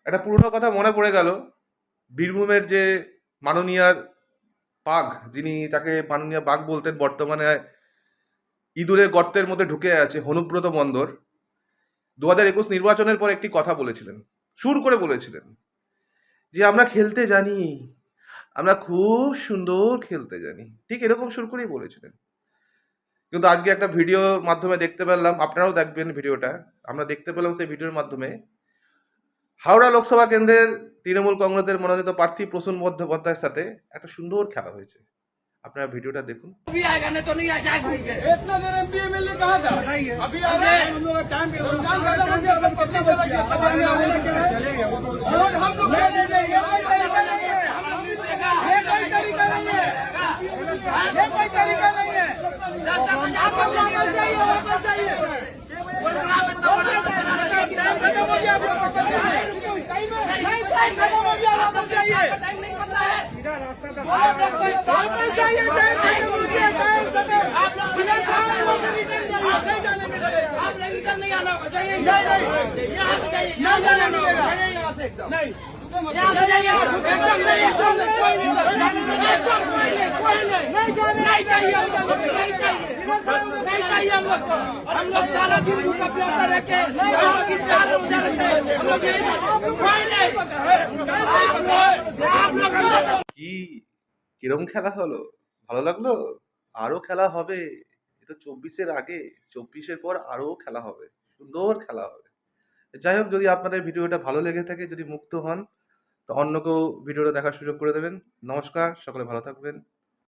একটা পুরনো কথা মনে পড়ে গেল। বীরভূমের যে মাননীয়ার বাঘ, যিনি তাকে মাননীয়া বাঘ বলতেন, বর্তমানে ইঁদুরের গর্তের মধ্যে ঢুকে আছে, হনুব্রত মণ্ডল 2021 নির্বাচনের পর একটি কথা বলেছিলেন, সুর করে বলেছিলেন যে আমরা খেলতে জানি, আমরা খুব সুন্দর খেলতে জানি। ঠিক এরকম সুর করেই বলেছিলেন। কিন্তু আজকে একটা ভিডিওর মাধ্যমে দেখতে পেলাম, আপনারাও দেখবেন ভিডিওটা, আমরা দেখতে পেলাম সেই ভিডিওর মাধ্যমে হাওড়া লোকসভা কেন্দ্রের তৃণমূল কংগ্রেসের মনোনীত প্রার্থী প্রসূন বন্দ্যোপাধ্যায়ের সাথে একটা সুন্দর খেলা হয়েছে। আপনারা ভিডিওটা দেখুন। अभी आएगा नहीं तो नहीं आ जाएगा। इतना देर एमपी एमएलए कहा था अभी आ रहे हैं। रमजान खत्म हो गया, सब पब्लिक चला गया, अब आगे और हम लोग खेलने देंगे। ये कोई तरीका नहीं है, ये कोई तरीका नहीं है। आप वापस आइए, वापस आइए। टाइम खत्म हो गया, आप लोग वापस आइए। टाइम खत्म हो गया, वापस आइए। वापस आइए, टाइम खत्म हो गया, टाइम खत्म। आप नहीं जाने मिलेगा, आप नहीं इधर नहीं आना, नहीं जाने मिलेगा, नहीं यहाँ से जाइए, एकदम नहीं, एकदम कोई नहीं, एकदम कोई नहीं, नहीं जाने, नहीं चाहिए हम लोग, नहीं चाहिए, नहीं चाहिए हम लोग को। हम लोग सारा दिन भूखा प्यासा रह के हम लोग इंतजार उधर रखते हैं, हम लोग यही कोई नहीं। आप लोग কি কিরম খেলা হলো? ভালো লাগলো? আরো খেলা হবে। এটা 24-এর আগে, 24-এর পর আরো খেলা হবে, সুন্দর খেলা হবে। যাই হোক, যদি আপনাদের ভিডিওটা ভালো লেগে থাকে, যদি মুক্ত হন, তো অন্যকেও ভিডিওটা দেখার সুযোগ করে দেবেন। নমস্কার, সকলে ভালো থাকবেন।